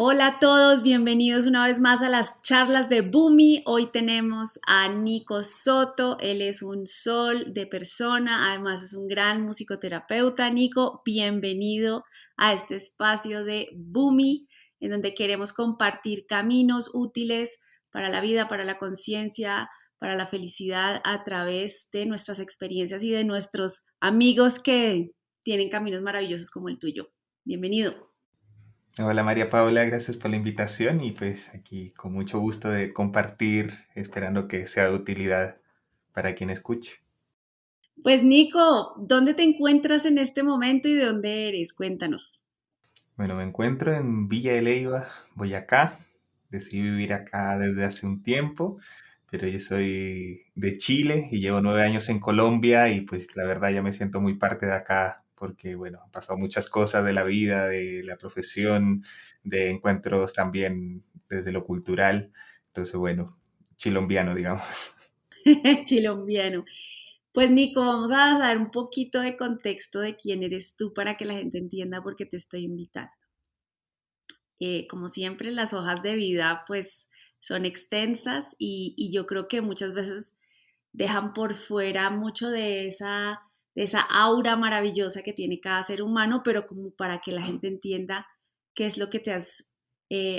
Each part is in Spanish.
Hola a todos, bienvenidos una vez más a las charlas de Bumi. Hoy tenemos a Nico Soto, él es un sol de persona, además es un gran musicoterapeuta. Nico, bienvenido a este espacio de Bumi, en donde queremos compartir caminos útiles para la vida, para la conciencia, para la felicidad a través de nuestras experiencias y de nuestros amigos que tienen caminos maravillosos como el tuyo. Bienvenido. Hola María Paula, gracias por la invitación y pues aquí con mucho gusto de compartir, esperando que sea de utilidad para quien escuche. Pues Nico, ¿dónde te encuentras en este momento y de dónde eres? Cuéntanos. Bueno, me encuentro en Villa de Leyva, Boyacá. Decidí vivir acá desde hace un tiempo, pero yo soy de Chile y llevo 9 años en Colombia y pues la verdad ya me siento muy parte de acá porque bueno, han pasado muchas cosas de la vida, de la profesión, de encuentros también desde lo cultural. Entonces bueno, chilombiano, digamos. Chilombiano. Pues Nico, vamos a dar un poquito de contexto de quién eres tú para que la gente entienda por qué te estoy invitando. Como siempre, las hojas de vida pues son extensas y yo creo que muchas veces dejan por fuera mucho de esa aura maravillosa que tiene cada ser humano, pero como para que la gente entienda qué es lo que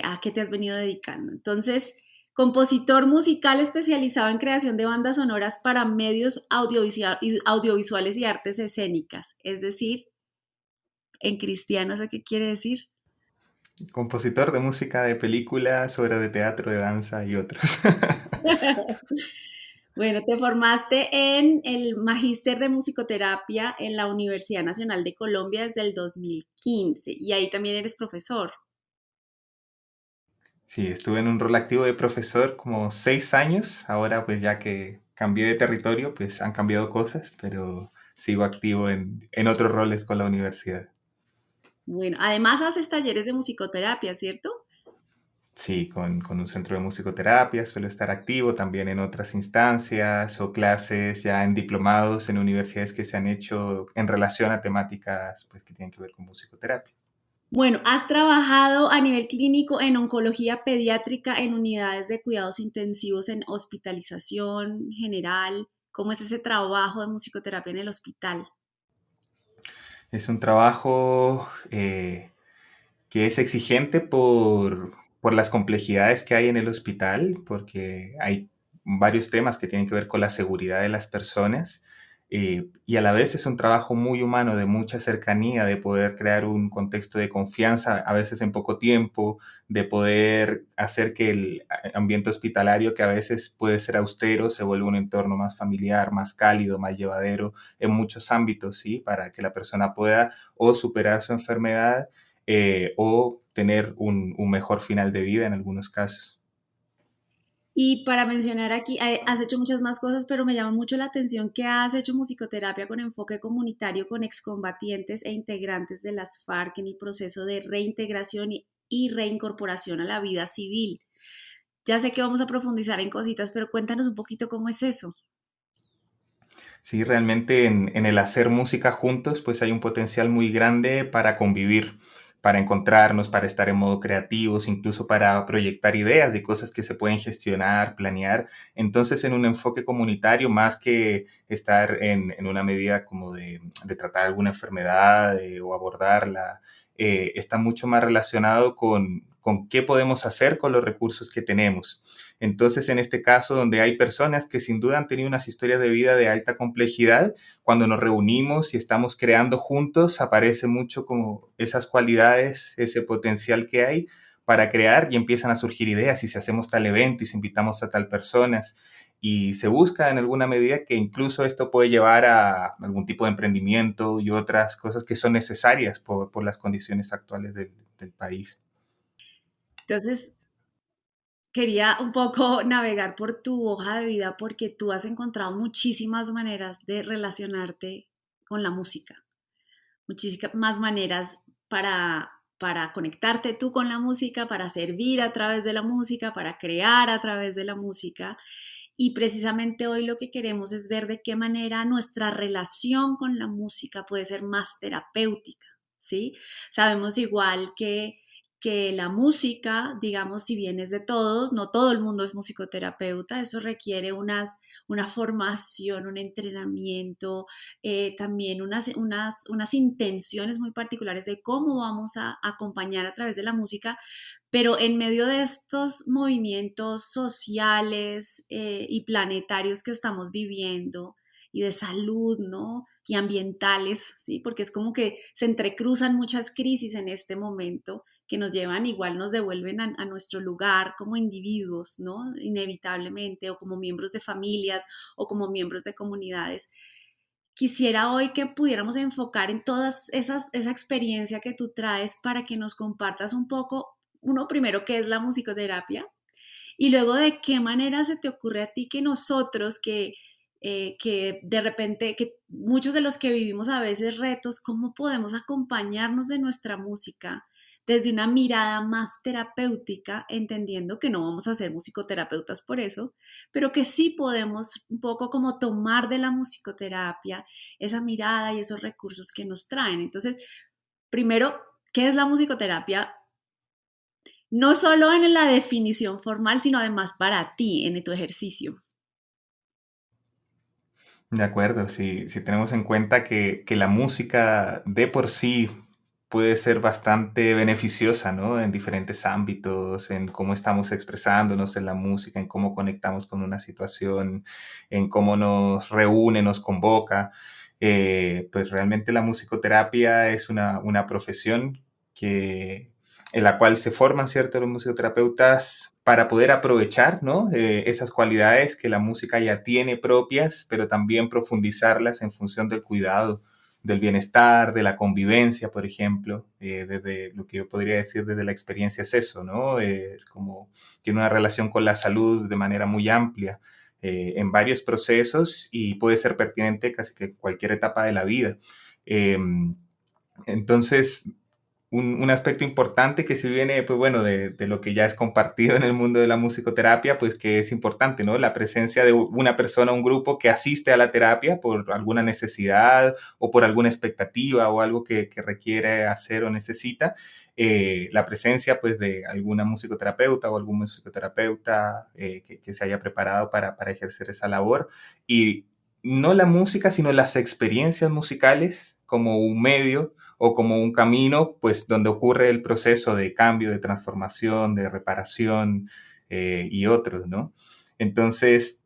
a qué te has venido dedicando. Entonces, compositor musical especializado en creación de bandas sonoras para medios audiovisuales y artes escénicas, es decir, en cristiano, ¿eso qué quiere decir? Compositor de música de películas, obras de teatro, de danza y otros. Bueno, te formaste en el Magíster de Musicoterapia en la Universidad Nacional de Colombia desde el 2015 y ahí también eres profesor. Sí, estuve en un rol activo de profesor como 6 años. Ahora, pues ya que cambié de territorio, pues han cambiado cosas, pero sigo activo en otros roles con la universidad. Bueno, además haces talleres de musicoterapia, ¿cierto? Sí, con un centro de musicoterapia suelo estar activo también en otras instancias o clases ya en diplomados en universidades que se han hecho en relación a temáticas pues, que tienen que ver con musicoterapia. Bueno, has trabajado a nivel clínico en oncología pediátrica en unidades de cuidados intensivos en hospitalización general. ¿Cómo es ese trabajo de musicoterapia en el hospital? Es un trabajo que es exigente por las complejidades que hay en el hospital, porque hay varios temas que tienen que ver con la seguridad de las personas, y a la vez es un trabajo muy humano, de mucha cercanía, de poder crear un contexto de confianza, a veces en poco tiempo, de poder hacer que el ambiente hospitalario, que a veces puede ser austero, se vuelva un entorno más familiar, más cálido, más llevadero en muchos ámbitos, ¿sí? Para que la persona pueda o superar su enfermedad o tener un mejor final de vida en algunos casos. Y para mencionar aquí, has hecho muchas más cosas, pero me llama mucho la atención que has hecho musicoterapia con enfoque comunitario con excombatientes e integrantes de las FARC en el proceso de reintegración y reincorporación a la vida civil. Ya sé que vamos a profundizar en cositas, pero cuéntanos un poquito cómo es eso. Sí, realmente en el hacer música juntos, pues hay un potencial muy grande para convivir, para encontrarnos, para estar en modo creativos, incluso para proyectar ideas de cosas que se pueden gestionar, planear. Entonces, en un enfoque comunitario, más que estar en una medida como de tratar alguna enfermedad o abordarla, está mucho más relacionado con qué podemos hacer con los recursos que tenemos. Entonces, en este caso, donde hay personas que sin duda han tenido unas historias de vida de alta complejidad, cuando nos reunimos y estamos creando juntos, aparece mucho como esas cualidades, ese potencial que hay para crear y empiezan a surgir ideas y si hacemos tal evento y si invitamos a tal personas y se busca en alguna medida que incluso esto puede llevar a algún tipo de emprendimiento y otras cosas que son necesarias por las condiciones actuales del país. Entonces, quería un poco navegar por tu hoja de vida porque tú has encontrado muchísimas maneras de relacionarte con la música, muchísimas maneras para conectarte tú con la música, para servir a través de la música, para crear a través de la música. Y precisamente hoy lo que queremos es ver de qué manera nuestra relación con la música puede ser más terapéutica, ¿sí? Sabemos igual que la música, digamos, si bien es de todos, no todo el mundo es musicoterapeuta, eso requiere una formación, un entrenamiento, también unas intenciones muy particulares de cómo vamos a acompañar a través de la música, pero en medio de estos movimientos sociales y planetarios que estamos viviendo y de salud, ¿no? Y ambientales, ¿sí? Porque es como que se entrecruzan muchas crisis en este momento que nos llevan, igual nos devuelven a nuestro lugar como individuos, ¿no? Inevitablemente, o como miembros de familias, o como miembros de comunidades. Quisiera hoy que pudiéramos enfocar en esa experiencia que tú traes para que nos compartas un poco, uno primero, qué es la musicoterapia, y luego de qué manera se te ocurre a ti que nosotros, que de repente, que muchos de los que vivimos a veces retos, cómo podemos acompañarnos de nuestra música desde una mirada más terapéutica, entendiendo que no vamos a ser musicoterapeutas por eso, pero que sí podemos un poco como tomar de la musicoterapia esa mirada y esos recursos que nos traen. Entonces, primero, ¿qué es la musicoterapia? No solo en la definición formal, sino además para ti, en tu ejercicio. De acuerdo, si tenemos en cuenta que la música de por sí puede ser bastante beneficiosa, ¿no? En diferentes ámbitos, en cómo estamos expresándonos en la música, en cómo conectamos con una situación, en cómo nos reúne, nos convoca. Pues realmente la musicoterapia es una profesión que, en la cual se forman, ¿cierto?, los musicoterapeutas para poder aprovechar, ¿no? Esas cualidades que la música ya tiene propias, pero también profundizarlas en función del cuidado, del bienestar, de la convivencia, por ejemplo. Desde lo que yo podría decir desde la experiencia es eso, ¿no? Es como tiene una relación con la salud de manera muy amplia en varios procesos y puede ser pertinente casi que cualquier etapa de la vida. Eh, entonces, un aspecto importante que se viene, pues bueno, de lo que ya es compartido en el mundo de la musicoterapia, pues que es importante, ¿no? La presencia de una persona, un grupo que asiste a la terapia por alguna necesidad o por alguna expectativa o algo que requiere hacer o necesita. La presencia, pues, de alguna musicoterapeuta o algún musicoterapeuta que se haya preparado para ejercer esa labor. Y no la música, sino las experiencias musicales como un medio o como un camino, pues donde ocurre el proceso de cambio, de transformación, de reparación y otros, ¿no? Entonces,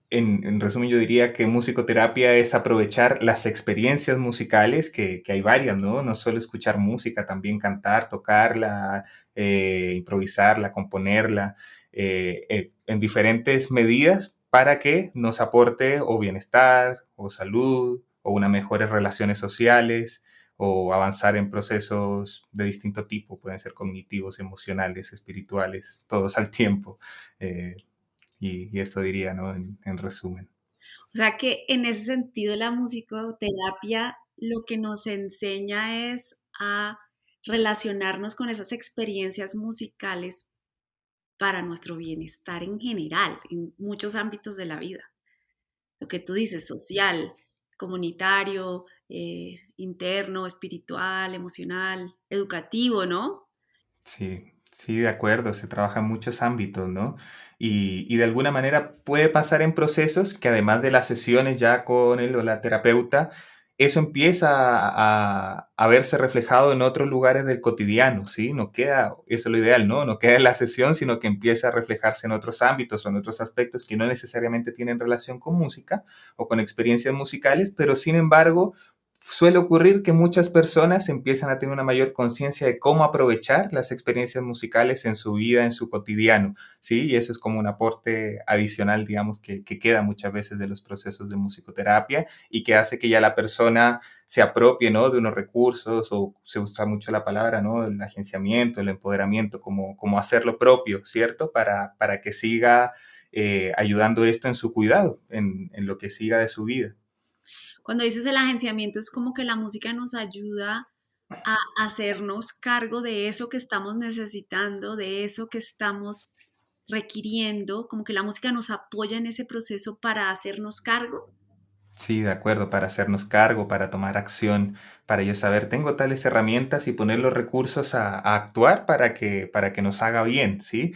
en resumen, yo diría que musicoterapia es aprovechar las experiencias musicales, que hay varias, ¿no? No solo escuchar música, también cantar, tocarla, improvisarla, componerla, en diferentes medidas para que nos aporte o bienestar, o salud, o unas mejores relaciones sociales, o avanzar en procesos de distinto tipo, pueden ser cognitivos, emocionales, espirituales, todos al tiempo. Y esto diría, ¿no? En resumen. O sea que en ese sentido la musicoterapia lo que nos enseña es a relacionarnos con esas experiencias musicales para nuestro bienestar en general, en muchos ámbitos de la vida. Lo que tú dices, social, comunitario, interno, espiritual, emocional, educativo, ¿no? Sí, sí, de acuerdo, se trabaja en muchos ámbitos, ¿no? Y de alguna manera puede pasar en procesos que además de las sesiones ya con el o la terapeuta, eso empieza a verse reflejado en otros lugares del cotidiano, ¿sí? No queda, eso es lo ideal, ¿no? No queda en la sesión, sino que empieza a reflejarse en otros ámbitos o en otros aspectos que no necesariamente tienen relación con música o con experiencias musicales, pero sin embargo suele ocurrir que muchas personas empiezan a tener una mayor conciencia de cómo aprovechar las experiencias musicales en su vida, en su cotidiano, ¿sí? Y eso es como un aporte adicional, digamos, que queda muchas veces de los procesos de musicoterapia y que hace que ya la persona se apropie, ¿no? De unos recursos o se usa mucho la palabra, ¿no? El agenciamiento, el empoderamiento, como hacerlo propio, ¿cierto? Para que siga ayudando esto en su cuidado, en lo que siga de su vida. Cuando dices el agenciamiento es como que la música nos ayuda a hacernos cargo de eso que estamos necesitando, de eso que estamos requiriendo, como que la música nos apoya en ese proceso para hacernos cargo. Sí, de acuerdo, para hacernos cargo, para tomar acción, para yo saber, tengo tales herramientas y poner los recursos a actuar para que nos haga bien, ¿sí?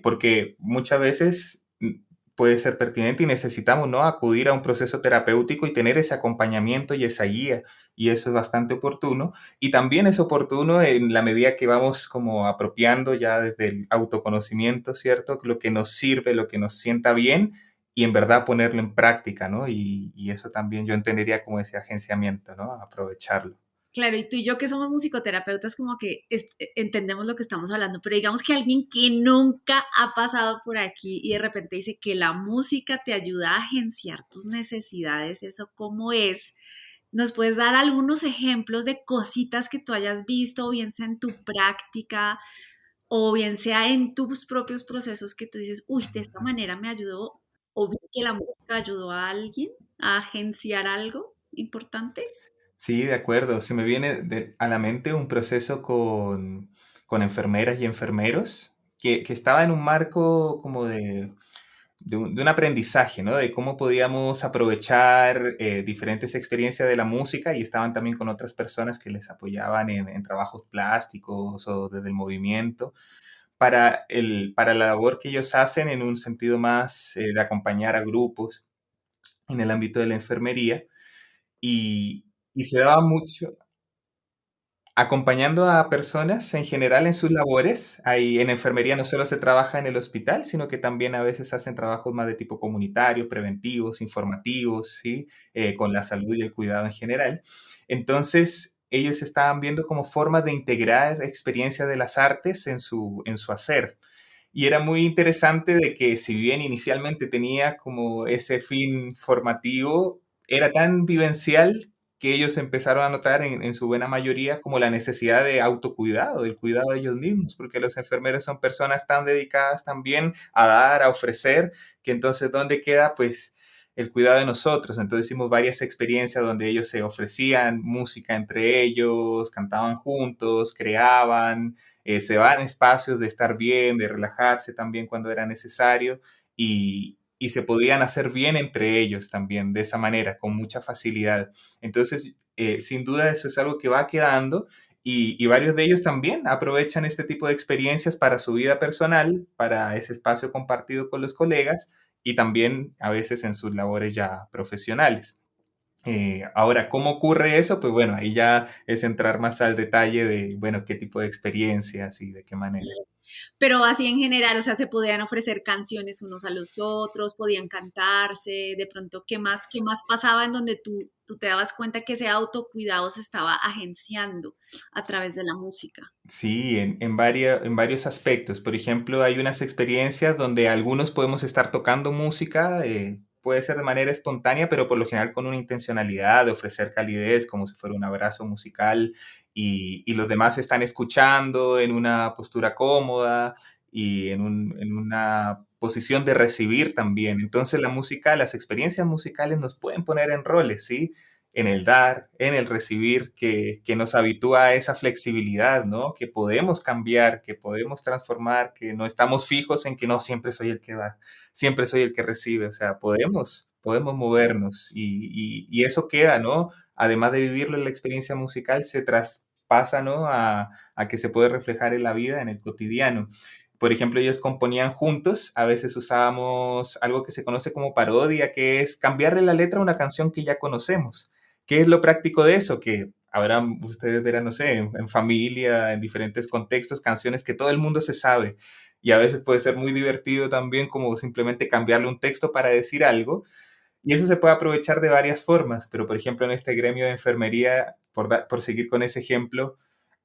Porque muchas veces puede ser pertinente y necesitamos, ¿no? Acudir a un proceso terapéutico y tener ese acompañamiento y esa guía, y eso es bastante oportuno. Y también es oportuno en la medida que vamos como apropiando ya desde el autoconocimiento, ¿cierto? Lo que nos sirve, lo que nos sienta bien y en verdad ponerlo en práctica, ¿no? Y eso también yo entendería como ese agenciamiento, ¿no? Aprovecharlo. Claro, y tú y yo que somos musicoterapeutas como que entendemos lo que estamos hablando, pero digamos que alguien que nunca ha pasado por aquí y de repente dice que la música te ayuda a agenciar tus necesidades, ¿eso cómo es? ¿Nos puedes dar algunos ejemplos de cositas que tú hayas visto, o bien sea en tu práctica, o bien sea en tus propios procesos que tú dices, uy, de esta manera me ayudó, o bien que la música ayudó a alguien a agenciar algo importante? Sí, de acuerdo. Se me viene a la mente un proceso con enfermeras y enfermeros que estaba en un marco como de un aprendizaje, ¿no? De cómo podíamos aprovechar diferentes experiencias de la música y estaban también con otras personas que les apoyaban en trabajos plásticos o desde el movimiento para la labor que ellos hacen en un sentido más de acompañar a grupos en el ámbito de la enfermería y se daba mucho acompañando a personas en general en sus labores. Ahí en enfermería no solo se trabaja en el hospital, sino que también a veces hacen trabajos más de tipo comunitario, preventivos, informativos, ¿sí? Con la salud y el cuidado en general. Entonces, ellos estaban viendo como formas de integrar experiencias de las artes en su hacer. Y era muy interesante de que si bien inicialmente tenía como ese fin formativo, era tan vivencial que ellos empezaron a notar en su buena mayoría como la necesidad de autocuidado, del cuidado de ellos mismos, porque los enfermeros son personas tan dedicadas también a dar, a ofrecer, que entonces ¿dónde queda pues el cuidado de nosotros? Entonces hicimos varias experiencias donde ellos se ofrecían música entre ellos, cantaban juntos, creaban, se van espacios de estar bien, de relajarse también cuando era necesario y se podían hacer bien entre ellos también de esa manera, con mucha facilidad. Entonces, sin duda eso es algo que va quedando y varios de ellos también aprovechan este tipo de experiencias para su vida personal, para ese espacio compartido con los colegas y también a veces en sus labores ya profesionales. Ahora, ¿cómo ocurre eso? Pues bueno, ahí ya es entrar más al detalle de, bueno, qué tipo de experiencias y de qué manera. Pero así en general, o sea, se podían ofrecer canciones unos a los otros, podían cantarse, de pronto, qué más pasaba en donde tú te dabas cuenta que ese autocuidado se estaba agenciando a través de la música? Sí, en varios aspectos. Por ejemplo, hay unas experiencias donde algunos podemos estar tocando música, puede ser de manera espontánea, pero por lo general con una intencionalidad de ofrecer calidez, como si fuera un abrazo musical, y los demás están escuchando en una postura cómoda y en una posición de recibir también. Entonces la música, las experiencias musicales nos pueden poner en roles, ¿sí? En el dar, en el recibir, que nos habitúa a esa flexibilidad, ¿no? Que podemos cambiar, que podemos transformar, que no estamos fijos en que no siempre soy el que da, siempre soy el que recibe, o sea, podemos movernos y eso queda, ¿no? Además de vivirlo en la experiencia musical, se traspasa, ¿no? A que se puede reflejar en la vida, en el cotidiano. Por ejemplo, ellos componían juntos, a veces usábamos algo que se conoce como parodia, que es cambiarle la letra a una canción que ya conocemos. ¿Qué es lo práctico de eso? Que ahora ustedes verán, no sé, en familia, en diferentes contextos, canciones que todo el mundo se sabe. Y a veces puede ser muy divertido también como simplemente cambiarle un texto para decir algo. Y eso se puede aprovechar de varias formas, pero por ejemplo en este gremio de enfermería, por seguir con ese ejemplo,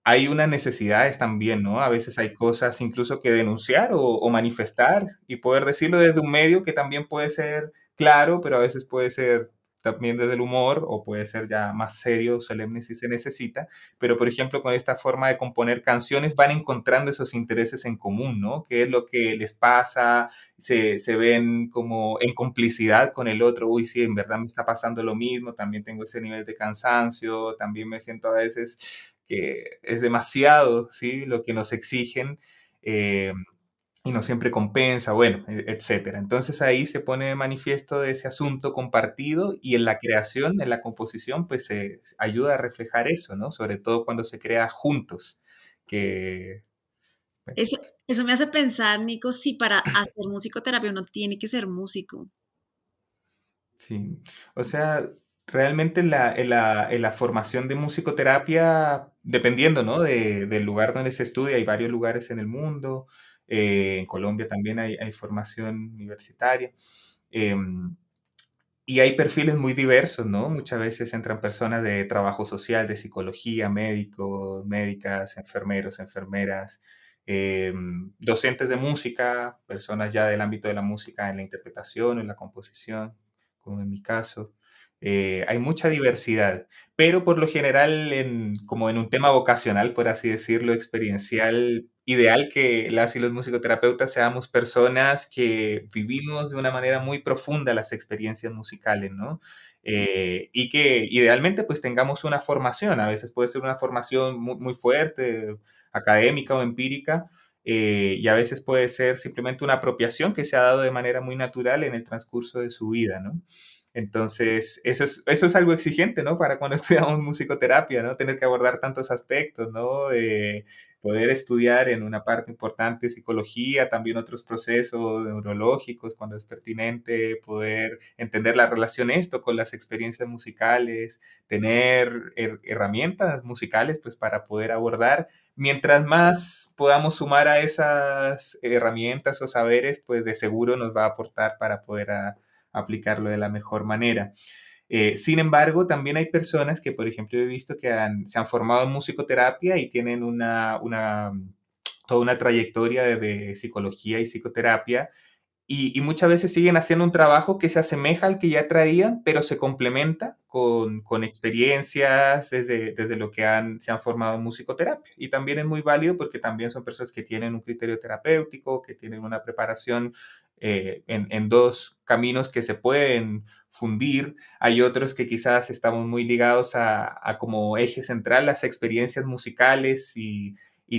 hay unas necesidades también, ¿no? A veces hay cosas incluso que denunciar o manifestar y poder decirlo desde un medio que también puede ser claro, pero a veces puede ser también desde el humor o puede ser ya más serio, solemne si se necesita. Pero, por ejemplo, con esta forma de componer canciones van encontrando esos intereses en común, ¿no? ¿Qué es lo que les pasa? Se ven como en complicidad con el otro. Uy, sí, en verdad me está pasando lo mismo, también tengo ese nivel de cansancio, también me siento a veces que es demasiado, ¿sí? Lo que nos exigen. Eh, y no siempre compensa, bueno, etcétera. Entonces ahí se pone de manifiesto ese asunto compartido y en la creación, en la composición, pues se ayuda a reflejar eso, ¿no? Sobre todo cuando se crea juntos, que bueno, Eso, eso me hace pensar, Nico, si para hacer musicoterapia uno tiene que ser músico. sí. O sea, realmente en la formación de musicoterapia, dependiendo, ¿no? Del lugar donde se estudia, hay varios lugares en el mundo, en Colombia también hay formación universitaria. em, Y hay perfiles muy diversos, ¿no? Muchas veces entran personas de trabajo social, de psicología, médicos, médicas, enfermeros, enfermeras, docentes de música, personas ya del ámbito de la música en la interpretación, en la composición, como en mi caso. Hay mucha diversidad, pero por lo general, como en un tema vocacional, por así decirlo, experiencial, ideal que las y los musicoterapeutas seamos personas que vivimos de una manera muy profunda las experiencias musicales, ¿no? Y que idealmente pues tengamos una formación, a veces puede ser una formación muy, muy fuerte, académica o empírica, y a veces puede ser simplemente una apropiación que se ha dado de manera muy natural en el transcurso de su vida, ¿no? Entonces, eso es algo exigente, ¿no? Para cuando estudiamos musicoterapia, ¿no? Tener que abordar tantos aspectos, ¿no? Poder estudiar en una parte importante psicología, también otros procesos neurológicos cuando es pertinente, poder entender la relación esto con las experiencias musicales, tener herramientas musicales, pues para poder abordar. Mientras más podamos sumar a esas herramientas o saberes, pues de seguro nos va a aportar para poder aplicarlo de la mejor manera. Sin embargo, también hay personas que, por ejemplo, he visto que se han formado en musicoterapia y tienen toda una trayectoria de psicología y psicoterapia y muchas veces siguen haciendo un trabajo que se asemeja al que ya traían, pero se complementa con experiencias desde lo que se han formado en musicoterapia. Y también es muy válido porque también son personas que tienen un criterio terapéutico, que tienen una preparación en dos caminos que se pueden fundir. Hay otros que quizás estamos muy ligados a como eje central las experiencias musicales y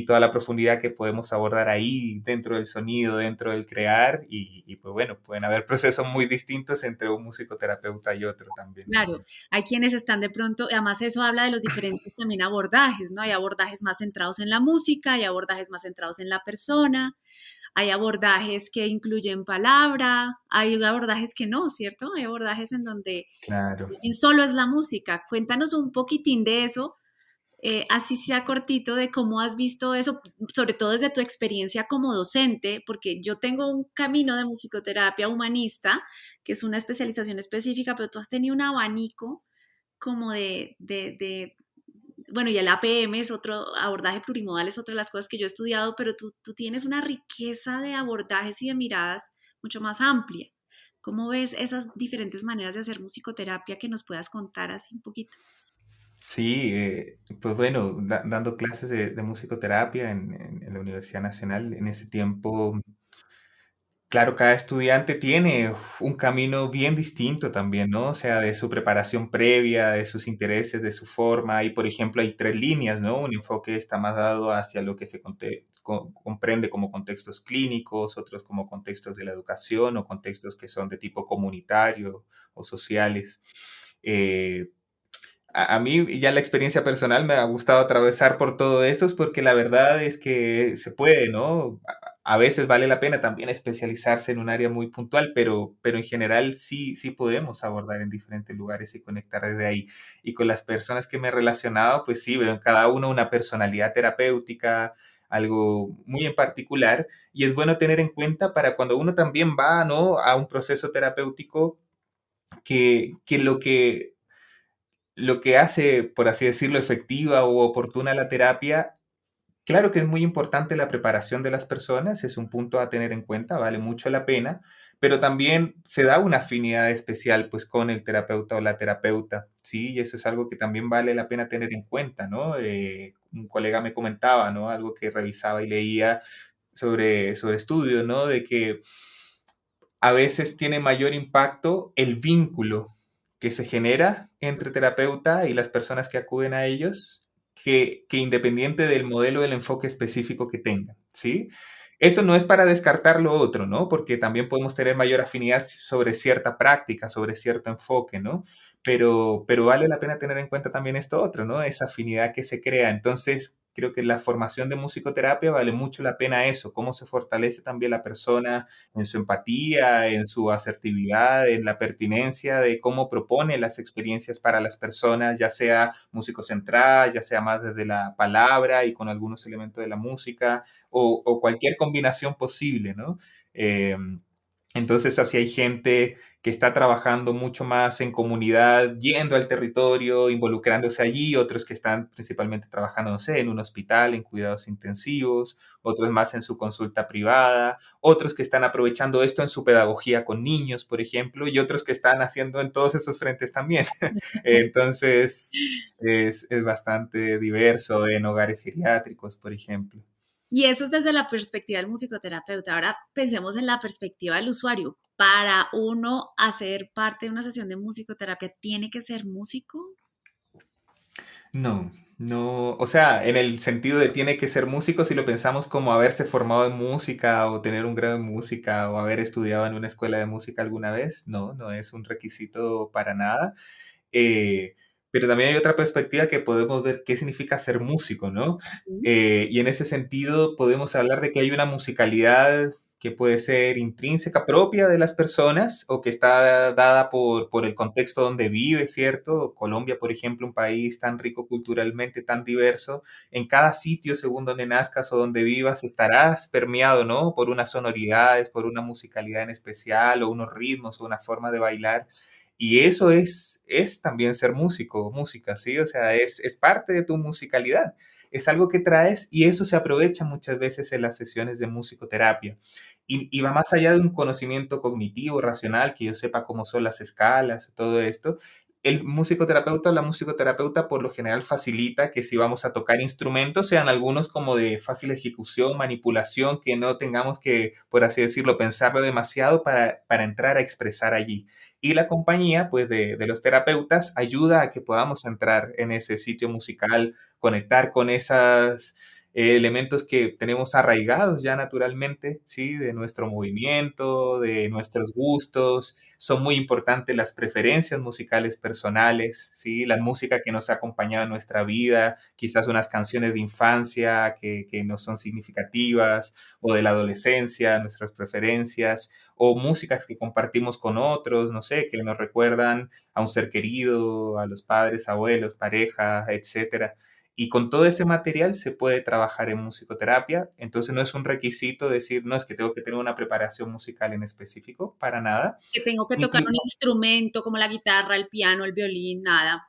toda la profundidad que podemos abordar ahí dentro del sonido, dentro del crear y pues bueno, pueden haber procesos muy distintos entre un musicoterapeuta y otro también, ¿no? Claro, hay quienes están de pronto, además eso habla de los diferentes también abordajes, ¿no? Hay abordajes más centrados en la música, hay abordajes más centrados en la persona, hay abordajes que incluyen palabra, hay abordajes que no, ¿cierto? Hay abordajes en donde Claro. solo es la música. Cuéntanos un poquitín de eso, así sea cortito, de cómo has visto eso, sobre todo desde tu experiencia como docente, porque yo tengo un camino de musicoterapia humanista, que es una especialización específica, pero tú has tenido un abanico como bueno, y el APM es otro, abordaje plurimodal es otra de las cosas que yo he estudiado, pero tú tienes una riqueza de abordajes y de miradas mucho más amplia. ¿Cómo ves esas diferentes maneras de hacer musicoterapia que nos puedas contar así un poquito? Sí, pues bueno, dando clases de musicoterapia en la Universidad Nacional, en ese tiempo. Claro, cada estudiante tiene un camino bien distinto también, ¿no? O sea, de su preparación previa, de sus intereses, de su forma. Y, por ejemplo, hay tres líneas, ¿no? Un enfoque está más dado hacia lo que se comprende como contextos clínicos, otros como contextos de la educación o contextos que son de tipo comunitario o sociales. Eh, a mí ya la experiencia personal me ha gustado atravesar por todo eso, es porque la verdad es que se puede, ¿no? A veces vale la pena también especializarse en un área muy puntual, pero en general sí, sí podemos abordar en diferentes lugares y conectar desde ahí. Y con las personas que me he relacionado, pues sí, veo en cada uno una personalidad terapéutica, algo muy en particular, y es bueno tener en cuenta para cuando uno también va, ¿no? A un proceso terapéutico que lo que hace, por así decirlo, efectiva o oportuna la terapia, claro que es muy importante la preparación de las personas, es un punto a tener en cuenta, vale mucho la pena, pero también se da una afinidad especial pues con el terapeuta o la terapeuta, ¿sí? Y eso es algo que también vale la pena tener en cuenta, ¿no? Un colega me comentaba, ¿no? Algo que revisaba y leía sobre estudios, ¿no? De que a veces tiene mayor impacto el vínculo que se genera entre terapeuta y las personas que acuden a ellos, que independiente del modelo, del enfoque específico que tengan, ¿sí? Eso no es para descartar lo otro, ¿no? Porque también podemos tener mayor afinidad sobre cierta práctica, sobre cierto enfoque, ¿no? Pero vale la pena tener en cuenta también esto otro, ¿no? Esa afinidad que se crea. Entonces, creo que la formación de musicoterapia vale mucho la pena eso, cómo se fortalece también la persona en su empatía, en su asertividad, en la pertinencia de cómo propone las experiencias para las personas, ya sea músico central, ya sea más desde la palabra y con algunos elementos de la música, o cualquier combinación posible, ¿no? Eh, entonces, así hay gente que está trabajando mucho más en comunidad, yendo al territorio, involucrándose allí, otros que están principalmente trabajando, no sé, en un hospital, en cuidados intensivos, otros más en su consulta privada, otros que están aprovechando esto en su pedagogía con niños, por ejemplo, y otros que están haciendo en todos esos frentes también. Entonces, es bastante diverso en hogares geriátricos, por ejemplo. Y eso es desde la perspectiva del musicoterapeuta. Ahora pensemos en la perspectiva del usuario. Para uno hacer parte de una sesión de musicoterapia, ¿tiene que ser músico? No, no, o sea, en el sentido de tiene que ser músico, si lo pensamos como haberse formado en música o tener un grado en música o haber estudiado en una escuela de música alguna vez, no, no es un requisito para nada. Eh, pero también hay otra perspectiva que podemos ver qué significa ser músico, ¿no? Ujú. Y en ese sentido podemos hablar de que hay una musicalidad que puede ser intrínseca, propia de las personas o que está dada por el contexto donde vive, ¿cierto? Colombia, por ejemplo, un país tan rico culturalmente, tan diverso, en cada sitio, según donde nazcas o donde vivas, estarás permeado, ¿no? Por unas sonoridades, por una musicalidad en especial o unos ritmos o una forma de bailar. Y eso es también ser músico o música, ¿sí? O sea, es parte de tu musicalidad. Es algo que traes y eso se aprovecha muchas veces en las sesiones de musicoterapia. Y va más allá de un conocimiento cognitivo, racional, que yo sepa cómo son las escalas, todo esto. El musicoterapeuta o la musicoterapeuta por lo general facilita que si vamos a tocar instrumentos sean algunos como de fácil ejecución, manipulación, que no tengamos que, por así decirlo, pensarlo demasiado para entrar a expresar allí. Y la compañía, pues, de los terapeutas ayuda a que podamos entrar en ese sitio musical, conectar con esas elementos que tenemos arraigados ya naturalmente, ¿sí? De nuestro movimiento, de nuestros gustos. Son muy importantes las preferencias musicales personales, ¿sí? La música que nos ha acompañado en nuestra vida, quizás unas canciones de infancia que nos son significativas, o de la adolescencia, nuestras preferencias, o músicas que compartimos con otros, no sé, que nos recuerdan a un ser querido, a los padres, abuelos, pareja, etcétera. Y con todo ese material se puede trabajar en musicoterapia, entonces no es un requisito decir, no es que tengo que tener una preparación musical en específico, para nada. Que tengo que tocar Inclu- un instrumento como la guitarra, el piano, el violín, nada.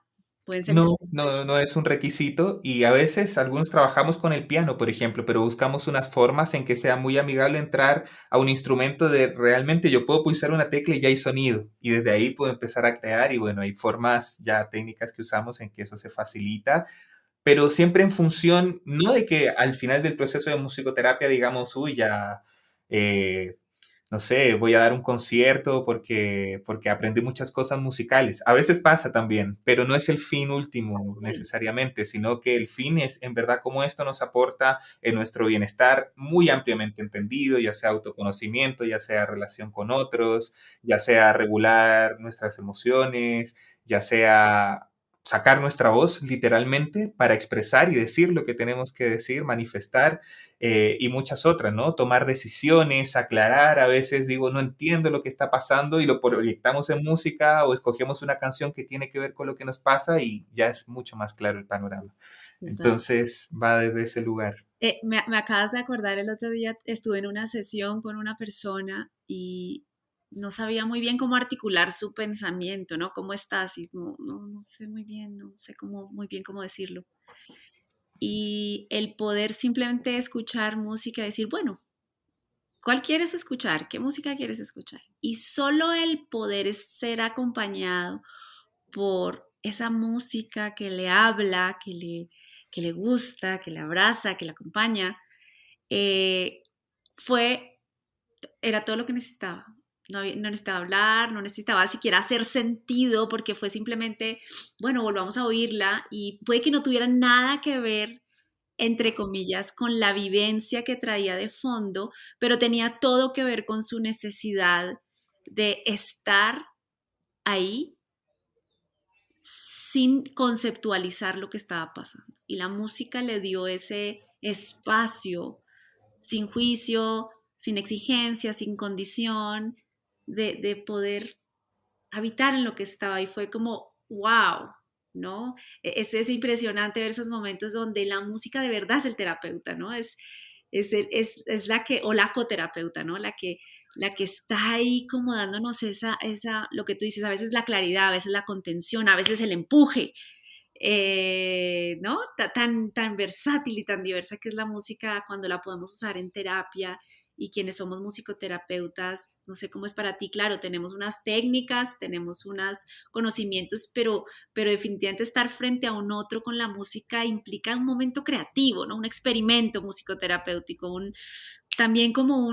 Pueden ser No, instrumentos. no, no es un requisito y a veces algunos trabajamos con el piano, por ejemplo, pero buscamos unas formas en que sea muy amigable entrar a un instrumento de realmente yo puedo pulsar una tecla y ya hay sonido y desde ahí puedo empezar a crear y bueno, hay formas ya técnicas que usamos en que eso se facilita, pero siempre en función, no de que al final del proceso de musicoterapia digamos, uy, ya, eh, no sé, voy a dar un concierto porque aprendí muchas cosas musicales. A veces pasa también, pero no es el fin último Sí, necesariamente, sino que el fin es en verdad cómo esto nos aporta en nuestro bienestar muy ampliamente entendido, ya sea autoconocimiento, ya sea relación con otros, ya sea regular nuestras emociones, ya sea sacar nuestra voz literalmente para expresar y decir lo que tenemos que decir, manifestar y muchas otras, ¿no? Tomar decisiones, aclarar, a veces digo, no entiendo lo que está pasando y lo proyectamos en música o escogemos una canción que tiene que ver con lo que nos pasa y ya es mucho más claro el panorama. total. Entonces va desde ese lugar. Me acabas de acordar, el otro día estuve en una sesión con una persona y no sabía muy bien cómo articular su pensamiento, ¿no? ¿Cómo estás? Y no sé muy bien, no sé cómo, muy bien cómo decirlo. Y el poder simplemente escuchar música y decir, bueno, ¿cuál quieres escuchar? ¿Qué música quieres escuchar? Y solo el poder es ser acompañado por esa música que le habla, que le gusta, que le abraza, que le acompaña, eh, fue, era todo lo que necesitaba. No necesitaba hablar, no necesitaba siquiera hacer sentido, porque fue simplemente, bueno, volvamos a oírla y puede que no tuviera nada que ver entre comillas, con la vivencia que traía de fondo, pero tenía todo que ver con su necesidad de estar ahí sin conceptualizar lo que estaba pasando. Y la música le dio ese espacio sin juicio, sin exigencia, sin condición, de poder habitar en lo que estaba. Y fue como, wow, ¿no? Es impresionante ver esos momentos donde la música de verdad es el terapeuta, ¿no? Es la que, o la coterapeuta, ¿no? La que está ahí como dándonos lo que tú dices, a veces la claridad, a veces la contención, a veces el empuje, ¿no? Tan versátil y tan diversa que es la música cuando la podemos usar en terapia y quienes somos musicoterapeutas, no sé cómo es para ti, claro, tenemos unas técnicas, tenemos unos conocimientos, pero definitivamente estar frente a un otro con la música implica un momento creativo, ¿no? Un experimento musicoterapéutico, también como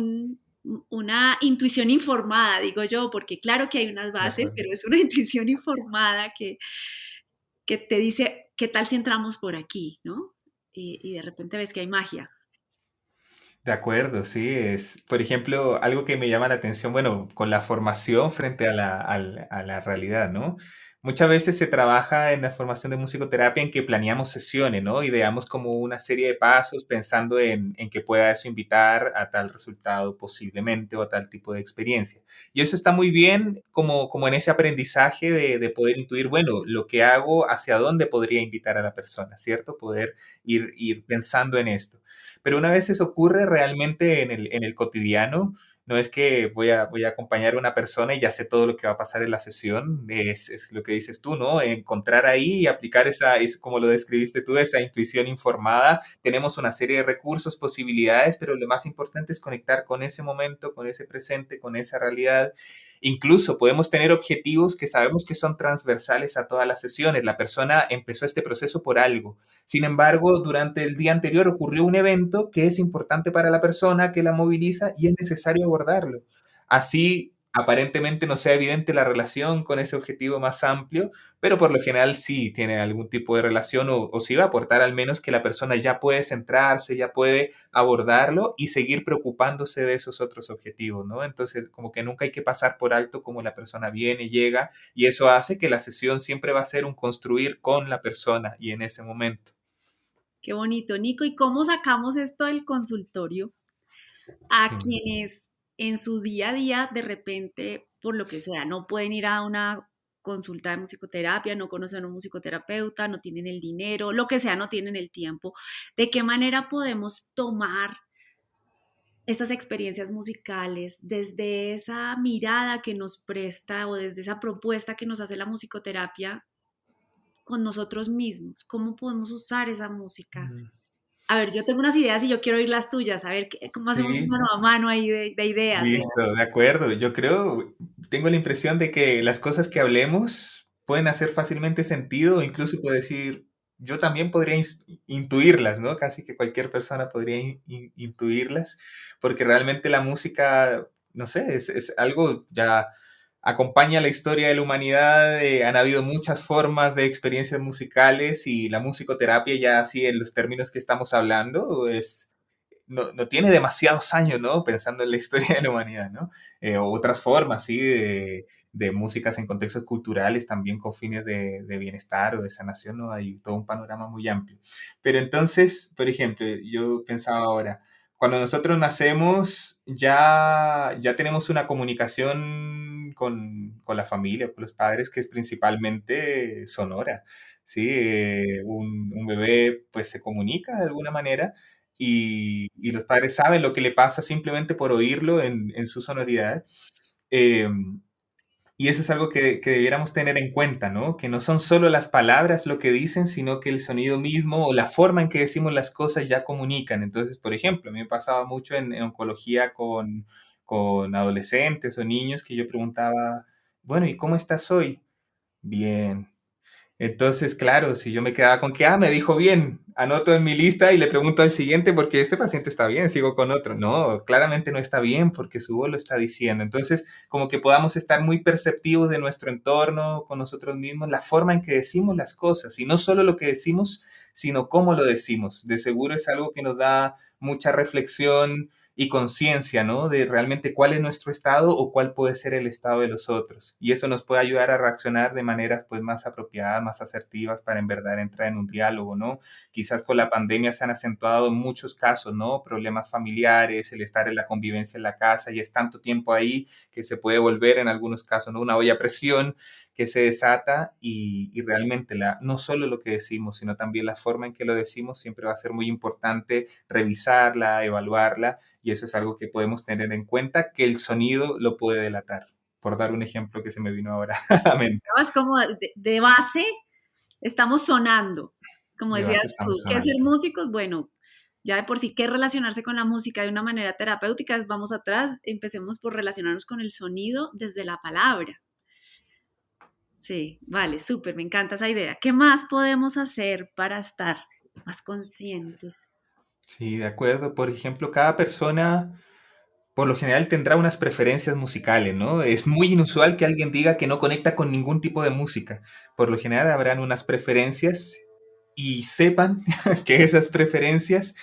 una intuición informada, digo yo, porque claro que hay unas De bases, acuerdo. pero es una intuición informada que te dice, ¿qué tal si entramos por aquí, ¿no? Y de repente ves que hay magia. De acuerdo, sí, es, por ejemplo, algo que me llama la atención, bueno, con la formación frente a la realidad, ¿no? Muchas veces se trabaja en la formación de musicoterapia en que planeamos sesiones, ¿no? Ideamos como una serie de pasos pensando en que pueda eso invitar a tal resultado posiblemente o a tal tipo de experiencia. Y eso está muy bien como en ese aprendizaje de poder intuir, bueno, lo que hago, hacia dónde podría invitar a la persona, ¿cierto? Poder ir pensando en esto. Pero una vez eso ocurre realmente en el cotidiano, no es que voy a acompañar a una persona y ya sé todo lo que va a pasar en la sesión, es lo que dices tú, ¿no? Encontrar ahí y aplicar como lo describiste tú, esa intuición informada. Tenemos una serie de recursos, posibilidades, pero lo más importante es conectar con ese momento, con ese presente, con esa realidad. Incluso podemos tener objetivos que sabemos que son transversales a todas las sesiones. La persona empezó este proceso por algo. Sin embargo, durante el día anterior ocurrió un evento que es importante para la persona, que la moviliza y es necesario abordarlo. Así, aparentemente no sea evidente la relación con ese objetivo más amplio, pero por lo general sí tiene algún tipo de relación o sí va a aportar al menos que la persona ya puede centrarse, ya puede abordarlo y seguir preocupándose de esos otros objetivos, ¿no? Entonces, como que nunca hay que pasar por alto cómo la persona viene, llega, y eso hace que la sesión siempre va a ser un construir con la persona y en ese momento. Qué bonito, Nico. ¿Y cómo sacamos esto del consultorio Sí. a quienes en su día a día de repente, por lo que sea, no pueden ir a una consulta de musicoterapia, no conocen a un musicoterapeuta, no tienen el dinero, lo que sea, no tienen el tiempo? ¿De qué manera podemos tomar estas experiencias musicales desde esa mirada que nos presta o desde esa propuesta que nos hace la musicoterapia con nosotros mismos? ¿Cómo podemos usar esa música? Mm, A ver, yo tengo unas ideas y yo quiero oír las tuyas, a ver cómo hacemos un sí, mano a mano ahí de ideas. listo, de acuerdo. Yo creo, tengo la impresión de que las cosas que hablemos pueden hacer fácilmente sentido, o incluso puedo decir, yo también podría intuirlas, ¿no? Casi que cualquier persona podría intuirlas, porque realmente la música, no sé, es algo ya acompaña la historia de la humanidad. Han habido muchas formas de experiencias musicales y la musicoterapia ya así en los términos que estamos hablando es no tiene demasiados años, ¿no? Pensando en la historia de la humanidad, ¿no? O otras formas, ¿sí? De músicas en contextos culturales, también con fines de bienestar o de sanación, ¿no? Hay todo un panorama muy amplio. Pero entonces, por ejemplo, yo pensaba ahora, cuando nosotros nacemos, ya tenemos una comunicación con la familia, con los padres, que es principalmente sonora, ¿sí? Un bebé, pues, se comunica de alguna manera y los padres saben lo que le pasa simplemente por oírlo en su sonoridad. Eh, y eso es algo que debiéramos tener en cuenta, ¿no? Que no son solo las palabras lo que dicen, sino que el sonido mismo o la forma en que decimos las cosas ya comunican. Entonces, por ejemplo, a mí me pasaba mucho en oncología con adolescentes o niños que yo preguntaba, bueno, ¿y cómo estás hoy? Bien. Entonces, claro, si yo me quedaba con que, me dijo bien, anoto en mi lista y le pregunto al siguiente porque este paciente está bien, sigo con otro. No, claramente no está bien porque su voz lo está diciendo. Entonces, como que podamos estar muy perceptivos de nuestro entorno, con nosotros mismos, la forma en que decimos las cosas y no solo lo que decimos, sino cómo lo decimos. De seguro es algo que nos da mucha reflexión y conciencia, ¿no? De realmente cuál es nuestro estado o cuál puede ser el estado de los otros. Y eso nos puede ayudar a reaccionar de maneras pues más apropiadas, más asertivas para en verdad entrar en un diálogo, ¿no? Quizás con la pandemia se han acentuado en muchos casos, ¿no? Problemas familiares, el estar en la convivencia en la casa y es tanto tiempo ahí que se puede volver en algunos casos, ¿no? Una olla a presión que se desata y realmente no solo lo que decimos, sino también la forma en que lo decimos siempre va a ser muy importante revisarla, evaluarla y eso es algo que podemos tener en cuenta que el sonido lo puede delatar, por dar un ejemplo que se me vino ahora a mente. ¿No? Es como de base estamos sonando, como De base decías tú. estamos ¿Qué ser sonando. músicos? Bueno, ya de por sí, ¿qué relacionarse con la música de una manera terapéutica? Vamos atrás, empecemos por relacionarnos con el sonido desde la palabra. Sí, vale, súper, me encanta esa idea. ¿Qué más podemos hacer para estar más conscientes? Sí, de acuerdo. Por ejemplo, cada persona por lo general tendrá unas preferencias musicales, ¿no? Es muy inusual que alguien diga que no conecta con ningún tipo de música. Por lo general habrán unas preferencias y sepan que esas preferencias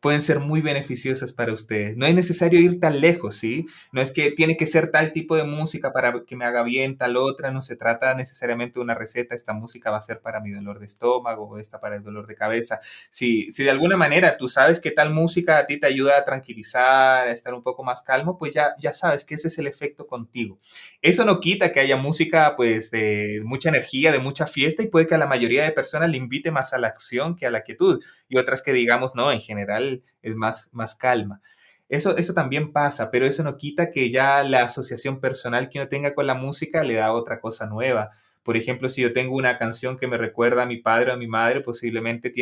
pueden ser muy beneficiosas para ustedes. No es necesario ir tan lejos, ¿sí? No es que tiene que ser tal tipo de música para que me haga bien, tal otra. No se trata necesariamente de una receta. Esta música va a ser para mi dolor de estómago o esta para el dolor de cabeza. Si de alguna manera tú sabes que tal música a ti te ayuda a tranquilizar, a estar un poco más calmo, pues ya sabes que ese es el efecto contigo. Eso no quita que haya música pues de mucha energía, de mucha fiesta y puede que a la mayoría de personas le invite más a la acción que a la quietud y otras que digamos, no, en general es más calma. Eso también pasa, pero eso no quita que ya la asociación personal que uno tenga con la música le da otra cosa nueva. Por ejemplo, si yo tengo una canción que me recuerda a mi padre o a mi madre, posiblemente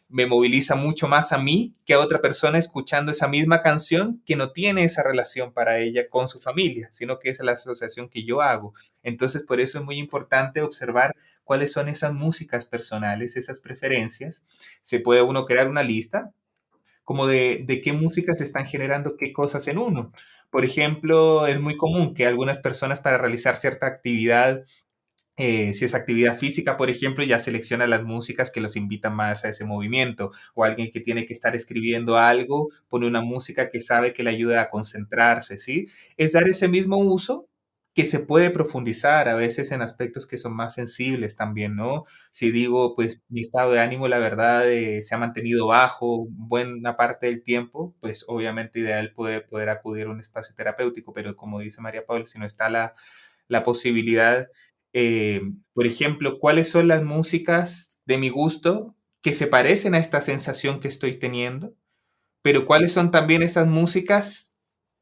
me moviliza mucho más a mí que a otra persona escuchando esa misma canción que no tiene esa relación para ella con su familia, sino que es la asociación que yo hago. Entonces, por eso es muy importante observar cuáles son esas músicas personales, esas preferencias. Se puede uno crear una lista como de qué música se están generando qué cosas en uno. Por ejemplo, es muy común que algunas personas para realizar cierta actividad, si es actividad física, por ejemplo, ya selecciona las músicas que los invitan más a ese movimiento. O alguien que tiene que estar escribiendo algo, pone una música que sabe que le ayuda a concentrarse, ¿sí? Es dar ese mismo uso que se puede profundizar a veces en aspectos que son más sensibles también, ¿no? Si digo, pues mi estado de ánimo, la verdad, se ha mantenido bajo buena parte del tiempo, pues obviamente ideal poder acudir a un espacio terapéutico, pero como dice María Paula, si no está la posibilidad, eh, por ejemplo, cuáles son las músicas de mi gusto que se parecen a esta sensación que estoy teniendo, pero cuáles son también esas músicas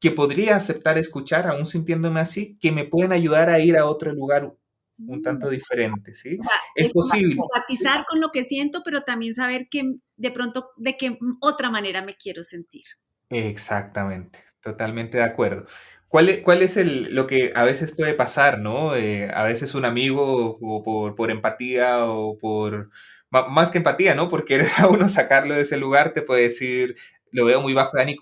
que podría aceptar escuchar, aún sintiéndome así, que me pueden ayudar a ir a otro lugar un Mm, tanto diferente, ¿sí? o sea, Es posible, ¿sí? empatizar con lo que siento, pero también saber que de pronto de qué otra manera me quiero sentir. Exactamente, totalmente de acuerdo. ¿Cuál es lo que a veces puede pasar, ¿no? A veces un amigo o por empatía o más que empatía, ¿no? Por querer a uno sacarlo de ese lugar, te puede decir, lo veo muy bajo de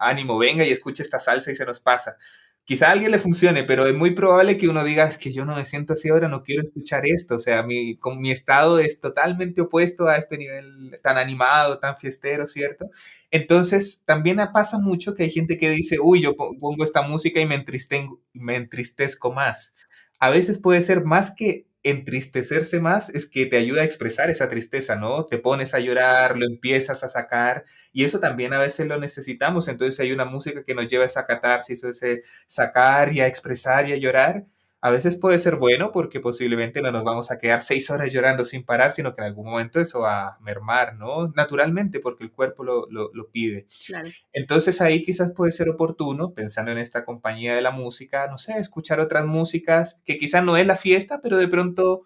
ánimo, venga y escucha esta salsa y se nos pasa. Quizá a alguien le funcione, pero es muy probable que uno diga, es que yo no me siento así ahora, no quiero escuchar esto. O sea, con mi estado es totalmente opuesto a este nivel tan animado, tan fiestero, ¿cierto? Entonces, también pasa mucho que hay gente que dice, uy, yo pongo esta música y me entristezco más. A veces puede ser más que entristecerse más, es que te ayuda a expresar esa tristeza, ¿no? Te pones a llorar, lo empiezas a sacar y eso también a veces lo necesitamos. Entonces hay una música que nos lleva a esa catarsis, a ese sacar y a expresar y a llorar. A veces puede ser bueno porque posiblemente no nos vamos a quedar 6 horas llorando sin parar, sino que en algún momento eso va a mermar, ¿no? Naturalmente, porque el cuerpo lo pide. Claro. Entonces ahí quizás puede ser oportuno, pensando en esta compañía de la música, no sé, escuchar otras músicas que quizás no es la fiesta, pero de pronto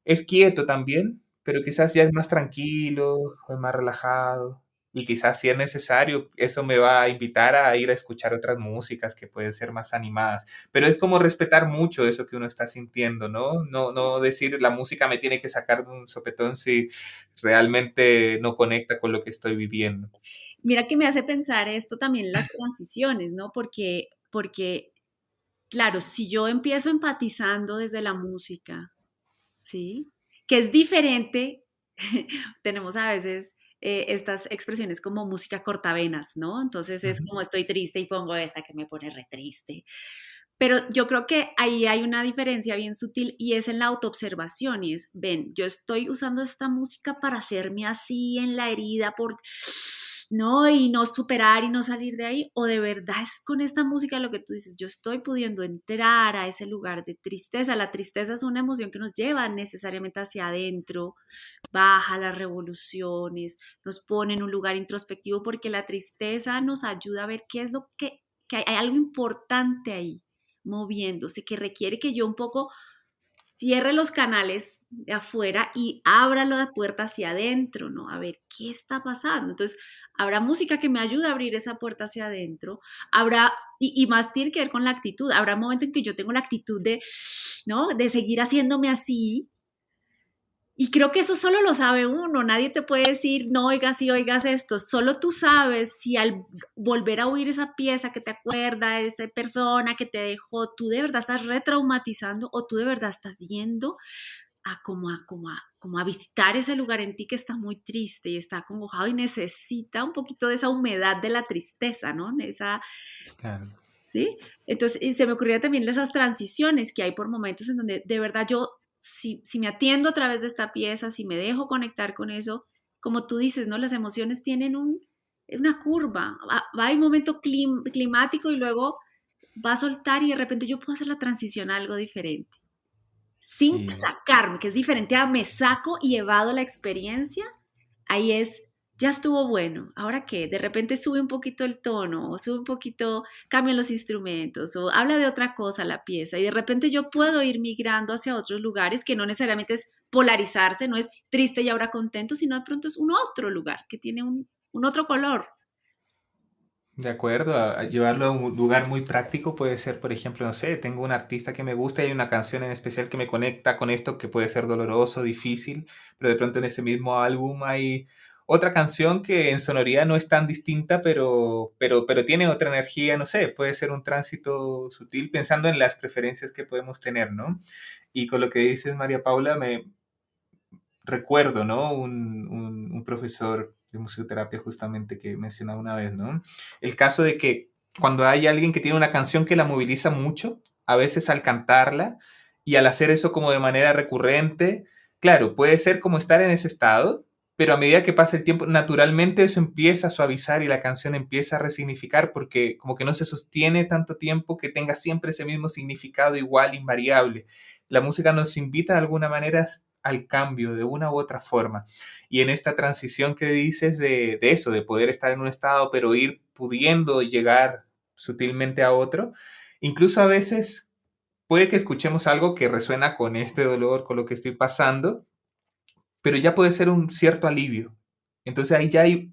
es quieto también, pero quizás ya es más tranquilo, o es más relajado. Y quizás si es necesario, eso me va a invitar a ir a escuchar otras músicas que pueden ser más animadas. Pero es como respetar mucho eso que uno está sintiendo, ¿no? No decir la música me tiene que sacar de un sopetón si realmente no conecta con lo que estoy viviendo. Mira que me hace pensar esto también las transiciones, ¿no? Porque, claro, si yo empiezo empatizando desde la música, ¿sí? Que es diferente, tenemos a veces estas expresiones como música cortavenas, ¿no? Entonces es Ujú. como estoy triste y pongo esta que me pone re triste. Pero yo creo que ahí hay una diferencia bien sutil y es en la autoobservación y es, ven, yo estoy usando esta música para hacerme así en la herida por, no, y no superar y no salir de ahí, o de verdad es con esta música lo que tú dices, yo estoy pudiendo entrar a ese lugar de tristeza. La tristeza es una emoción que nos lleva necesariamente hacia adentro, baja las revoluciones, nos pone en un lugar introspectivo porque la tristeza nos ayuda a ver qué es lo que hay algo importante ahí moviéndose, que requiere que yo un poco cierre los canales de afuera y abra la puerta hacia adentro, ¿no? A ver qué está pasando. Entonces, habrá música que me ayude a abrir esa puerta hacia adentro, habrá, y más tiene que ver con la actitud, habrá un momento en que yo tengo la actitud de, ¿no? De seguir haciéndome así, y creo que eso solo lo sabe uno, nadie te puede decir, no oigas si oigas esto, solo tú sabes si al volver a oír esa pieza que te acuerda, esa persona que te dejó, tú de verdad estás retraumatizando o tú de verdad estás yendo como a visitar ese lugar en ti que está muy triste y está acongojado y necesita un poquito de esa humedad de la tristeza, ¿no? Esa, Claro. ¿sí? Entonces, y se me ocurría también esas transiciones que hay por momentos en donde de verdad yo, si me atiendo a través de esta pieza, si me dejo conectar con eso, como tú dices, ¿no? Las emociones tienen una curva, va a un momento climático y luego va a soltar y de repente yo puedo hacer la transición a algo diferente, sin Sí. sacarme, que es diferente a me saco y evado la experiencia. Ahí es, ya estuvo bueno, ¿ahora qué? De repente sube un poquito el tono, o sube un poquito, cambian los instrumentos, o habla de otra cosa la pieza, y de repente yo puedo ir migrando hacia otros lugares que no necesariamente es polarizarse, no es triste y ahora contento, sino de pronto es un otro lugar que tiene un otro color. De acuerdo, a llevarlo a un lugar muy práctico puede ser, por ejemplo, no sé, tengo un artista que me gusta y hay una canción en especial que me conecta con esto que puede ser doloroso, difícil, pero de pronto en ese mismo álbum hay otra canción que en sonoridad no es tan distinta, pero tiene otra energía, no sé, puede ser un tránsito sutil pensando en las preferencias que podemos tener, ¿no? Y con lo que dices, María Paula, me recuerdo, ¿no? Un profesor de musicoterapia justamente que mencionaba una vez, ¿no? El caso de que cuando hay alguien que tiene una canción que la moviliza mucho, a veces al cantarla y al hacer eso como de manera recurrente, claro, puede ser como estar en ese estado, pero a medida que pasa el tiempo, naturalmente eso empieza a suavizar y la canción empieza a resignificar porque como que no se sostiene tanto tiempo que tenga siempre ese mismo significado igual, invariable. La música nos invita de alguna manera al cambio de una u otra forma. Y en esta transición que dices de eso, de poder estar en un estado, pero ir pudiendo llegar sutilmente a otro, incluso a veces puede que escuchemos algo que resuena con este dolor, con lo que estoy pasando, pero ya puede ser un cierto alivio. Entonces ahí ya hay